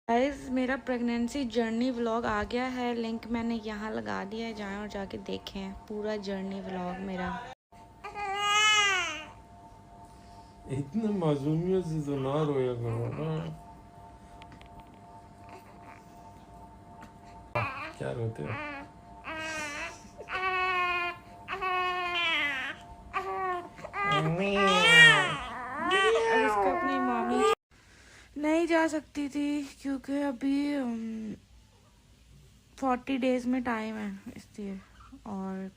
Guys मेरा pregnancy journey vlog आ गया है। लिंक मैंने यहाँ लगा दिया है, जाएं और जाके देखें पूरा जर्नी व्लॉग मेरा। इतने मासूमियत से तो ना रोया करो ना। क्या रोते हो? अब इसको अपनी मम्मी नहीं जा सकती थी क्योंकि अभी 40 डेज में टाइम है इसलिए। और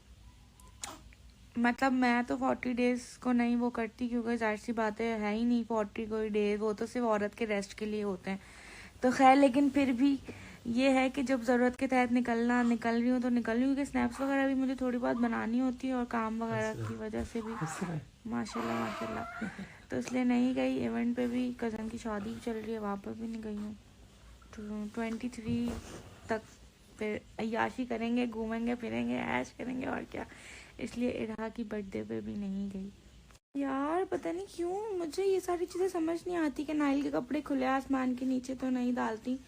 मतलब मैं तो 40 डेज को नहीं वो करती क्योंकि जाहिर सी बातें है ही नहीं 40 कोई डेज, वो तो सिर्फ औरत के रेस्ट के लिए होते हैं। तो खैर, लेकिन फिर भी ये है कि जब ज़रूरत के तहत निकल रही हूँ तो निकल रही हूँ, क्योंकि स्नैप्स वगैरह भी मुझे थोड़ी बहुत बनानी होती है और काम वगैरह की वजह से भी माशाल्लाह माशाल्लाह तो इसलिए नहीं गई। इवेंट पे भी कज़न की शादी चल रही है, वहाँ पर भी नहीं गई हूँ। तो 23 तक फिर अय्याशी करेंगे, घूमेंगे फिरेंगे, ऐश करेंगे और क्या। इसलिए इरहा की बर्थडे पे भी नहीं गई। यार पता नहीं क्यों मुझे ये सारी चीज़ें समझ नहीं आती कि नाइल के कपड़े खुले आसमान के नीचे तो नहीं डालती।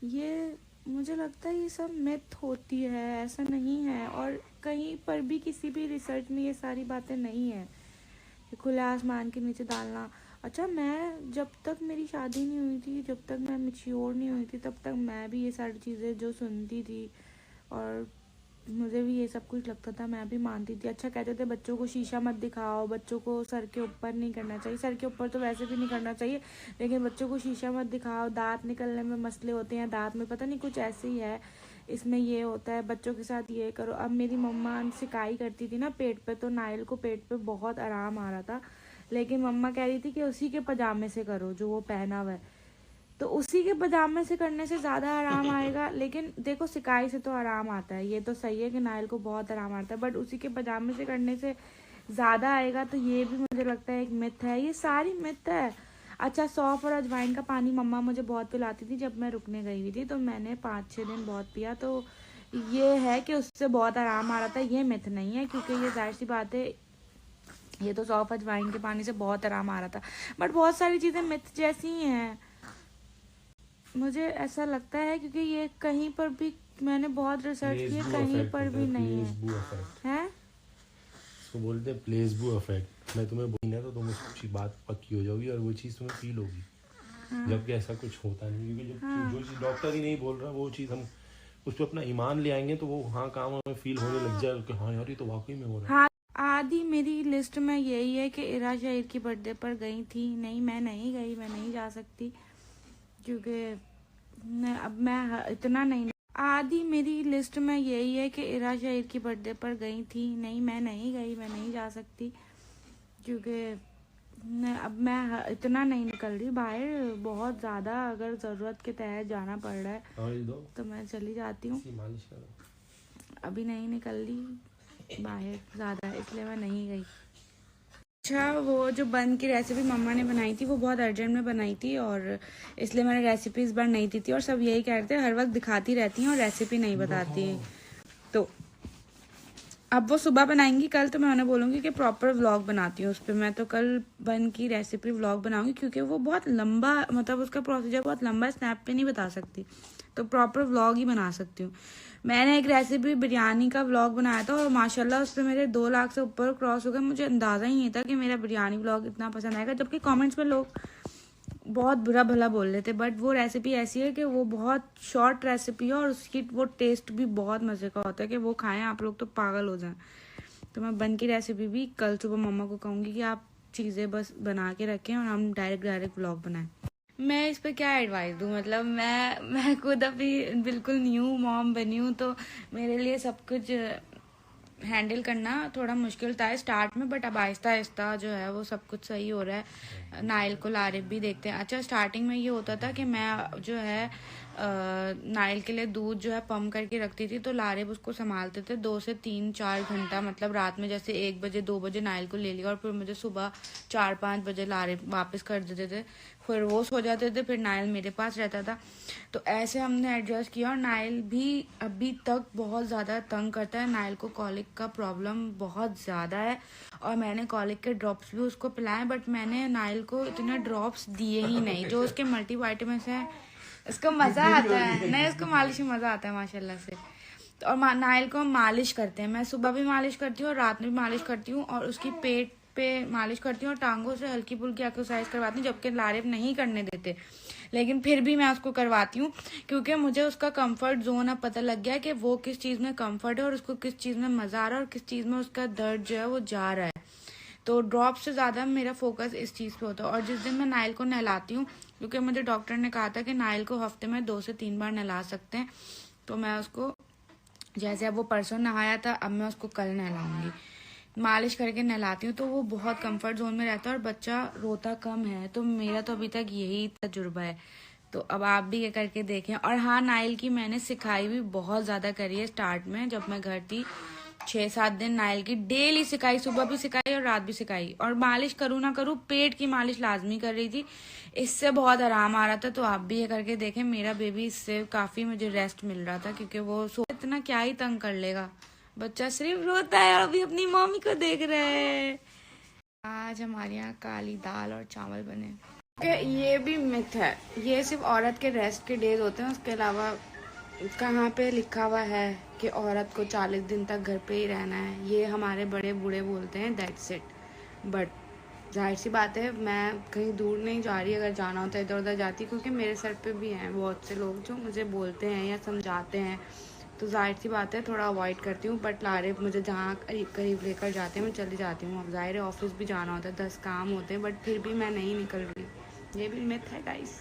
ये मुझे लगता है ये सब मिथ होती है, ऐसा नहीं है। और कहीं पर भी किसी भी रिसर्च में ये सारी बातें नहीं है कि खुले आसमान के नीचे डालना। अच्छा, मैं जब तक मेरी शादी नहीं हुई थी, जब तक मैं मैच्योर नहीं हुई थी, तब तक मैं भी ये सारी चीज़ें जो सुनती थी और मुझे भी ये सब कुछ लगता था, मैं भी मानती थी। अच्छा, कहते थे बच्चों को शीशा मत दिखाओ, बच्चों को सर के ऊपर नहीं करना चाहिए। सर के ऊपर तो वैसे भी नहीं करना चाहिए, लेकिन बच्चों को शीशा मत दिखाओ, दांत निकलने में मसले होते हैं, दांत में पता नहीं कुछ ऐसे ही है, इसमें ये होता है, बच्चों के साथ ये करो। अब मेरी मम्मा सिकाई करती थी ना पेट पे, तो नाइल को पेट पे बहुत आराम आ रहा था, लेकिन मम्मा कह रही थी कि उसी के पजामे से करो जो वो पहना हुआ है। तो उसी के पजामे से करने से ज़्यादा आराम आएगा। लेकिन देखो, सिकाई से तो आराम आता है, ये तो सही है कि नाइल को बहुत आराम आता है, बट उसी के पजामे से करने से ज़्यादा आएगा, तो ये भी मुझे लगता है एक मिथ है। ये सारी मिथ है। अच्छा, सौंफ और अजवाइन का पानी मम्मा मुझे बहुत पिलाती थी जब मैं रुकने गई हुई थी, तो मैंने 5-6 दिन बहुत पिया, तो ये है कि उससे बहुत आराम आ रहा था। ये मिथ नहीं है, क्योंकि ये जाहिर सी बात है, ये तो सौंफ अजवाइन के पानी से बहुत आराम आ रहा था। बट बहुत सारी चीज़ें मिथ जैसी ही हैं, मुझे ऐसा लगता है, क्योंकि ये कहीं पर भी मैंने बहुत रिसर्च की है, कहीं पर भी नहीं है। इसको बोलते हैं प्लेसबो इफेक्ट। मैं तुम्हें बोली ना तो तुम उसकी बात पक्की हो जाओगी और वो चीज़ तुम्हें फील होगी। हाँ, जबकि ऐसा कुछ होता नहीं, क्योंकि हाँ, जो चीज़ डॉक्टर ही नहीं बोल रहा वो चीज़ हम उस पर अपना ईमान ले आएंगे तो वो हाँ काम हमें फील होने लग जाए कि हाँ यार ये तो वाकई में हो रहा है। हाँ। आदि मेरी लिस्ट में यही है कि इरा शाहिर की बर्थडे पर गई थी। नहीं, मैं नहीं गई, मैं नहीं जा सकती, क्योंकि अब मैं इतना नहीं। आदि मेरी लिस्ट में यही है कि इरा शाहिर की बर्थडे पर गई थी। नहीं, मैं नहीं गई, मैं नहीं जा सकती, क्योंकि अब मैं इतना नहीं निकल रही बाहर। बहुत ज़्यादा अगर ज़रूरत के तहत जाना पड़ रहा है तो मैं चली जाती हूँ। अभी नहीं निकल रही बाहर ज़्यादा, इसलिए मैं नहीं गई। अच्छा, वो जो बन की रेसिपी मम्मा ने बनाई थी वो बहुत अर्जेंट में बनाई थी, और इसलिए मैंने रेसिपी इस बार नहीं दी थी। और सब यही कह रहे थे हर वक्त दिखाती रहती हैं और रेसिपी नहीं बताती। तो अब वो सुबह बनाएंगी, कल तो मैं उन्हें बोलूँगी कि प्रॉपर व्लॉग बनाती हूँ उस पर। मैं तो कल बन की रेसिपी व्लॉग बनाऊँगी, क्योंकि वो बहुत लंबा, मतलब उसका प्रोसीजर बहुत लंबा, स्नैप पे नहीं बता सकती, तो प्रॉपर व्लॉग ही बना सकती हूँ। मैंने एक रेसिपी बिरयानी का व्लॉग बनाया था और माशाल्लाह उस पर मेरे 2 लाख से ऊपर क्रॉस हो गए। मुझे अंदाज़ा ही नहीं था कि मेरा बिरयानी व्लॉग इतना पसंद आएगा, जबकि कमेंट्स में लोग बहुत बुरा भला बोल रहे थे। बट वो रेसिपी ऐसी है कि वो बहुत शॉर्ट रेसिपी है और उसकी वो टेस्ट भी बहुत मज़े का होता है कि वो खाएं आप लोग तो पागल हो जाएं। तो मैं बन की रेसिपी भी कल सुबह मम्मा को कहूँगी कि आप चीज़ें बस बना के रखें और हम डायरेक्ट व्लॉग बनाएं। मैं इस पर क्या एडवाइस दूँ, मतलब मैं खुद अभी बिल्कुल न्यू मॉम बनी हूँ, तो मेरे लिए सब कुछ हैंडल करना थोड़ा मुश्किल था स्टार्ट में, बट अब आहिस्ता आहिस्ता जो है वो सब कुछ सही हो रहा है। नाइल को लारिब भी देखते हैं। अच्छा, स्टार्टिंग में ये होता था कि मैं जो है नाइल के लिए दूध जो है पम्प करके रखती थी, तो लारिब उसको संभालते थे 2 से 3-4 घंटा। मतलब रात में जैसे 1 बजे 2 बजे नाइल को ले लिया और फिर मुझे सुबह 4-5 बजे लारिब वापस कर देते थे, फिर वो सो जाते थे, फिर नाइल मेरे पास रहता था। तो ऐसे हमने एडजस्ट किया और नाइल भी अभी तक बहुत ज़्यादा तंग करता है। नाइल को कॉलिक का प्रॉब्लम बहुत ज़्यादा है और मैंने कॉलिक के ड्रॉप्स भी उसको पिलाए, बट मैंने नाइल को इतने ड्रॉप्स दिए ही नहीं। जो उसके मल्टीविटामिन्स हैं उसको मजा आता है, नहीं उसको मालिश में मजा आता है माशाल्लाह से। तो और नाइल को हम मालिश करते हैं, मैं सुबह भी मालिश करती हूँ और रात में भी मालिश करती हूँ, और उसकी पेट पे मालिश करती हूँ और टांगों से हल्की फुल्की एक्सरसाइज करवाती हूँ, जबकि लारेब नहीं करने देते, लेकिन फिर भी मैं उसको करवाती हूँ क्योंकि मुझे उसका कंफर्ट जोन अब पता लग गया कि वो किस चीज़ में कंफर्ट है और उसको किस चीज़ में मज़ा आ रहा है और किस चीज़ में उसका दर्द जो है वो जा रहा है। तो ड्रॉप से ज़्यादा मेरा फोकस इस चीज़ पे होता है। और जिस दिन मैं नाइल को नहलाती हूँ, क्योंकि मुझे डॉक्टर ने कहा था कि नाइल को हफ्ते में 2 से 3 बार नहला सकते हैं, तो मैं उसको, जैसे अब वो परसों नहाया था, अब मैं उसको कल नहलाऊंगी, मालिश करके नहलाती हूँ, तो वो बहुत कंफर्ट जोन में रहता है और बच्चा रोता कम है। तो मेरा तो अभी तक यही तजुर्बा है, तो अब आप भी ये करके देखें। और हाँ, नाइल की मैंने सिखाई भी बहुत ज़्यादा करी है। स्टार्ट में जब मैं घर थी 6-7 दिन नाइल की डेली सिखाई, सुबह भी सिखाई और रात भी सिखाई, और मालिश करूँ ना करूँ पेट की मालिश लाजमी कर रही थी, इससे बहुत आराम आ रहा था। तो आप भी ये करके देखें, मेरा बेबी इससे काफ़ी मुझे रेस्ट मिल रहा था, क्योंकि वो सो इतना क्या ही तंग कर लेगा, बच्चा सिर्फ रोता है और अभी अपनी मम्मी को देख रहा है। आज हमारे यहाँ काली दाल और चावल बने। ये भी मिथ है, ये सिर्फ औरत के रेस्ट के डेज होते हैं, उसके अलावा कहाँ पे लिखा हुआ है कि औरत को 40 दिन तक घर पे ही रहना है। ये हमारे बड़े बूढ़े बोलते हैं, दैट्स इट। बट जाहिर सी बात है, मैं कहीं दूर नहीं जा रही, अगर जाना होता है इधर उधर जाती, क्योंकि मेरे सर पे भी हैं बहुत से लोग जो मुझे बोलते हैं या समझाते हैं, तो जाहिर सी बात है थोड़ा अवॉइड करती हूँ। बट लारे मुझे जहाँ करीब करीब लेकर जाते हैं मैं चली जाती हूँ। अब जाहिर है ऑफिस भी जाना होता है, 10 काम होते हैं, बट फिर भी मैं नहीं निकल रही। ये भी मिथ है गाइस।